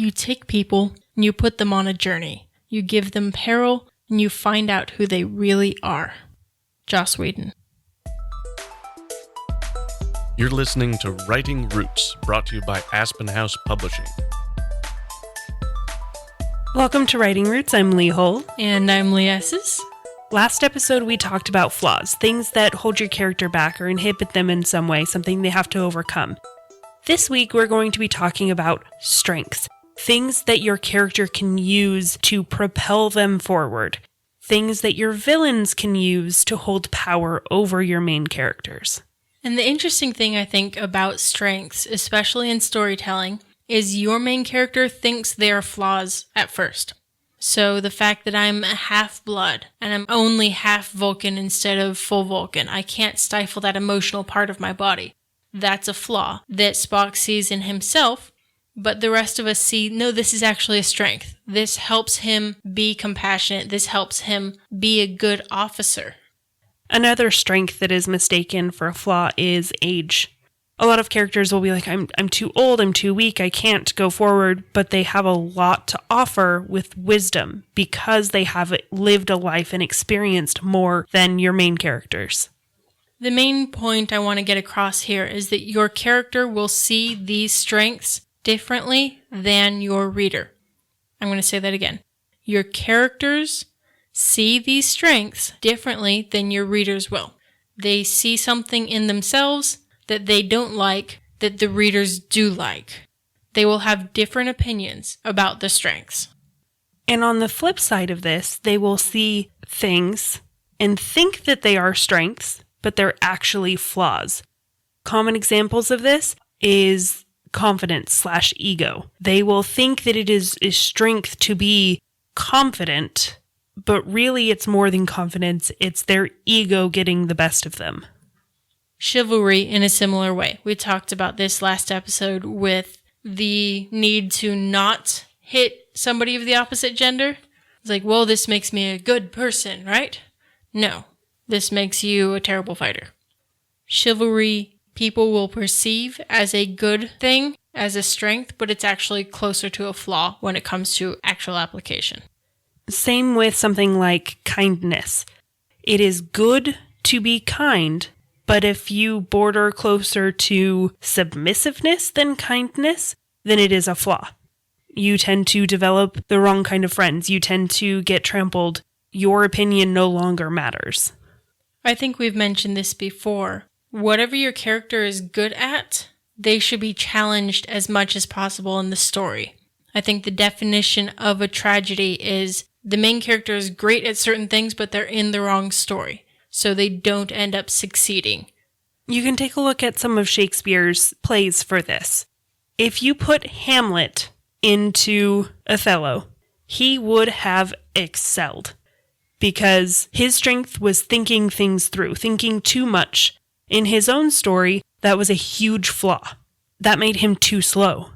You take people and you put them on a journey. You give them peril and you find out who they really are. Joss Whedon. You're listening to Writing Roots, brought to you by Aspen House Publishing. Welcome to Writing Roots. I'm Lee Hull. And I'm Lee Esses. Last episode, we talked about flaws, things that hold your character back or inhibit them in some way, something they have to overcome. This week, we're going to be talking about strengths, things that your character can use to propel them forward, things that your villains can use to hold power over your main characters. And the interesting thing, I think, about strengths, especially in storytelling, is your main character thinks they are flaws at first. So the fact that I'm a half-blood and I'm only half Vulcan instead of full Vulcan, I can't stifle that emotional part of my body. That's a flaw that Spock sees in himself, but the rest of us see, no, this is actually a strength. This helps him be compassionate. This helps him be a good officer. Another strength that is mistaken for a flaw is age. A lot of characters will be like, I'm too old, I'm too weak, I can't go forward, but they have a lot to offer with wisdom because they have lived a life and experienced more than your main characters. The main point I want to get across here is that your character will see these strengths differently than your reader. I'm going to say that again. Your characters see these strengths differently than your readers will. They see something in themselves that they don't like, that the readers do like. They will have different opinions about the strengths. And on the flip side of this, they will see things and think that they are strengths, but they're actually flaws. Common examples of this is confidence/ego. They will think that it is a strength to be confident, but really it's more than confidence, it's their ego getting the best of them. Chivalry in a similar way. We talked about this last episode with the need to not hit somebody of the opposite gender. It's like, well, this makes me a good person, right? No, this makes you a terrible fighter. Chivalry, people will perceive as a good thing, as a strength, but it's actually closer to a flaw when it comes to actual application. Same with something like kindness. It is good to be kind, but if you border closer to submissiveness than kindness, then it is a flaw. You tend to develop the wrong kind of friends. You tend to get trampled. Your opinion no longer matters. I think we've mentioned this before. Whatever your character is good at, they should be challenged as much as possible in the story. I think the definition of a tragedy is the main character is great at certain things, but they're in the wrong story, so they don't end up succeeding. You can take a look at some of Shakespeare's plays for this. If you put Hamlet into Othello, he would have excelled because his strength was thinking things through, thinking too much. In his own story, that was a huge flaw. That made him too slow.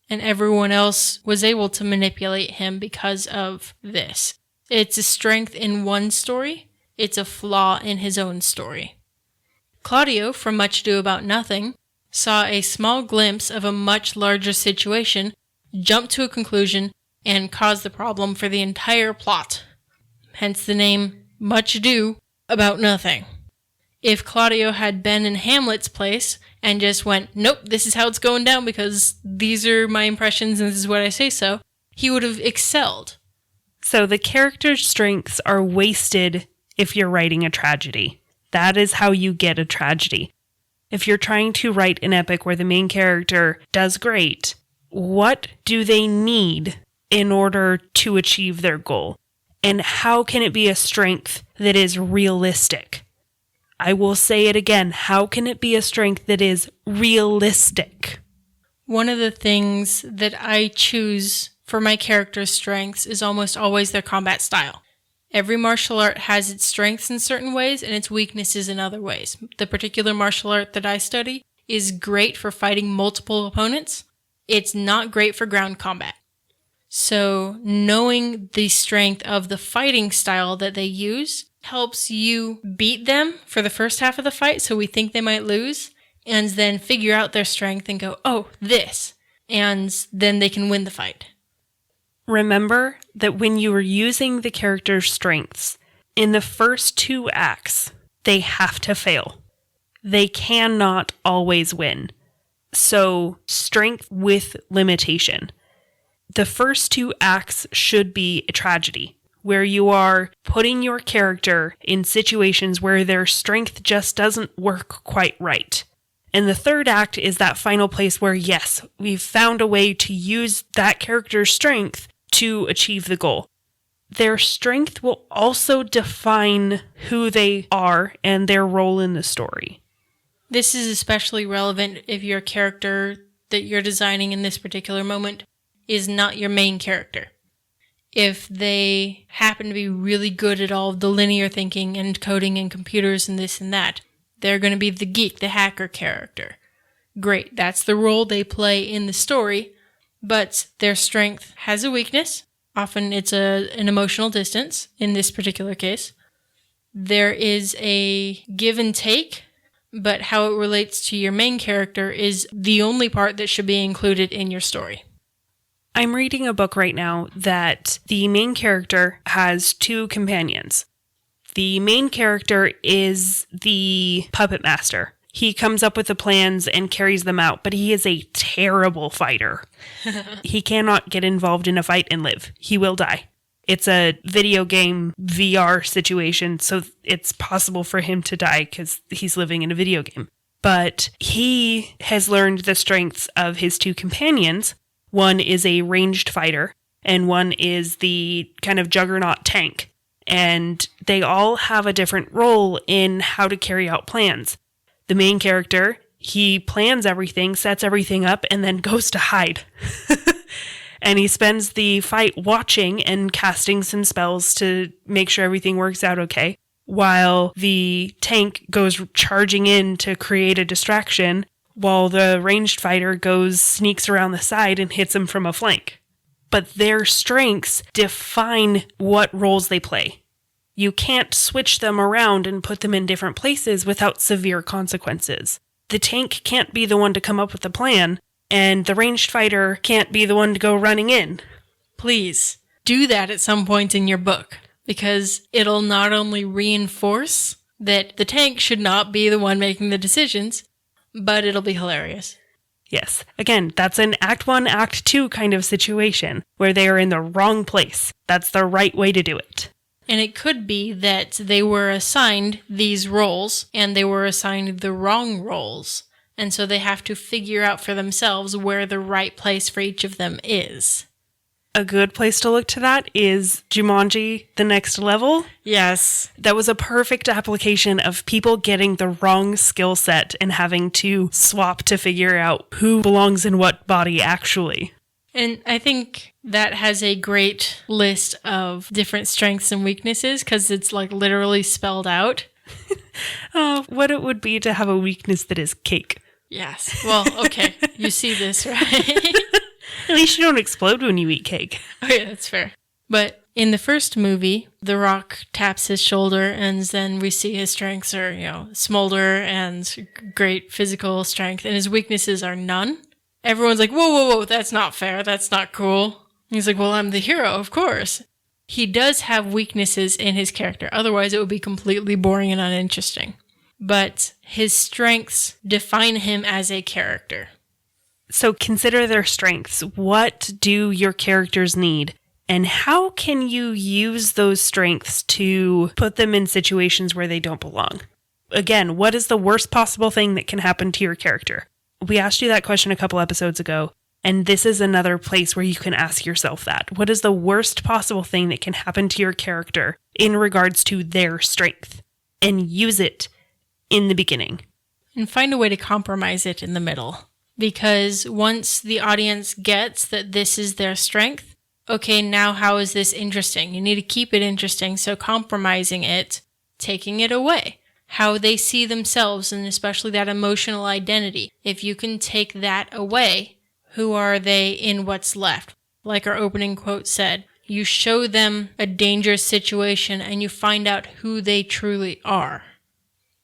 And everyone else was able to manipulate him because of this. It's a strength in one story. It's a flaw in his own story. Claudio, from Much Ado About Nothing, saw a small glimpse of a much larger situation, jumped to a conclusion, and caused the problem for the entire plot. Hence the name Much Ado About Nothing. If Claudio had been in Hamlet's place and just went, nope, this is how it's going down because these are my impressions and this is what I say so, he would have excelled. So the character's strengths are wasted if you're writing a tragedy. That is how you get a tragedy. If you're trying to write an epic where the main character does great, what do they need in order to achieve their goal? And how can it be a strength that is realistic? I will say it again. How can it be a strength that is realistic? One of the things that I choose for my character's strengths is almost always their combat style. Every martial art has its strengths in certain ways and its weaknesses in other ways. The particular martial art that I study is great for fighting multiple opponents. It's not great for ground combat. So knowing the strength of the fighting style that they use helps you beat them for the first half of the fight, so we think they might lose, and then figure out their strength and go, oh, this. and then they can win the fight. Remember that when you are using the character's strengths, in the first 2 acts, they have to fail. They cannot always win. So, strength with limitation. The first 2 acts should be a tragedy, where you are putting your character in situations where their strength just doesn't work quite right. And the 3rd act is that final place where, yes, we've found a way to use that character's strength to achieve the goal. Their strength will also define who they are and their role in the story. This is especially relevant if your character that you're designing in this particular moment is not your main character. If they happen to be really good at all of the linear thinking and coding and computers and this and that, they're going to be the geek, the hacker character. Great, that's the role they play in the story, but their strength has a weakness. Often it's an emotional distance in this particular case. There is a give and take, but how it relates to your main character is the only part that should be included in your story. I'm reading a book right now that the main character has 2 companions. The main character is the puppet master. He comes up with the plans and carries them out, but he is a terrible fighter. He cannot get involved in a fight and live. He will die. It's a video game VR situation, so it's possible for him to die because he's living in a video game. But he has learned the strengths of his 2 companions. One is a ranged fighter, and one is the kind of juggernaut tank. And they all have a different role in how to carry out plans. The main character, he plans everything, sets everything up, and then goes to hide. And he spends the fight watching and casting some spells to make sure everything works out okay, while the tank goes charging in to create a distraction, while the ranged fighter sneaks around the side and hits him from a flank. But their strengths define what roles they play. You can't switch them around and put them in different places without severe consequences. The tank can't be the one to come up with the plan, and the ranged fighter can't be the one to go running in. Please, do that at some point in your book, because it'll not only reinforce that the tank should not be the one making the decisions, but it'll be hilarious. Yes. Again, that's an Act 1, Act 2 kind of situation, where they are in the wrong place. That's the right way to do it. And it could be that they were assigned these roles, and they were assigned the wrong roles. And so they have to figure out for themselves where the right place for each of them is. A good place to look to that is Jumanji: The Next Level. Yes. That was a perfect application of people getting the wrong skill set and having to swap to figure out who belongs in what body actually. And I think that has a great list of different strengths and weaknesses because it's like literally spelled out. Oh, what it would be to have a weakness that is cake. Yes. Well, okay. You see this, right? At least you don't explode when you eat cake. Okay, that's fair. But in the first movie, The Rock taps his shoulder and then we see his strengths are, smolder and great physical strength, and his weaknesses are none. Everyone's like, whoa, that's not fair. That's not cool. He's like, well, I'm the hero, of course. He does have weaknesses in his character. Otherwise, it would be completely boring and uninteresting. But his strengths define him as a character. So consider their strengths. What do your characters need? And how can you use those strengths to put them in situations where they don't belong? Again, what is the worst possible thing that can happen to your character? We asked you that question a couple episodes ago, and this is another place where you can ask yourself that. What is the worst possible thing that can happen to your character in regards to their strength? And use it in the beginning. And find a way to compromise it in the middle. Because once the audience gets that this is their strength, okay, now how is this interesting? You need to keep it interesting, so compromising it, taking it away. How they see themselves, and especially that emotional identity. If you can take that away, who are they in what's left? Like our opening quote said, you show them a dangerous situation and you find out who they truly are.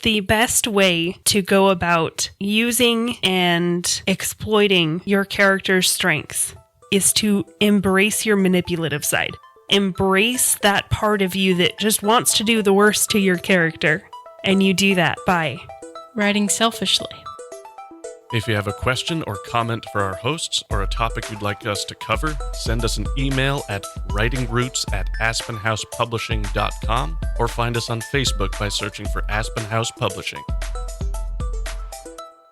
The best way to go about using and exploiting your character's strengths is to embrace your manipulative side. Embrace that part of you that just wants to do the worst to your character. And you do that by writing selfishly. If you have a question or comment for our hosts or a topic you'd like us to cover, send us an email at writingroots@aspenhousepublishing.com or find us on Facebook by searching for Aspen House Publishing.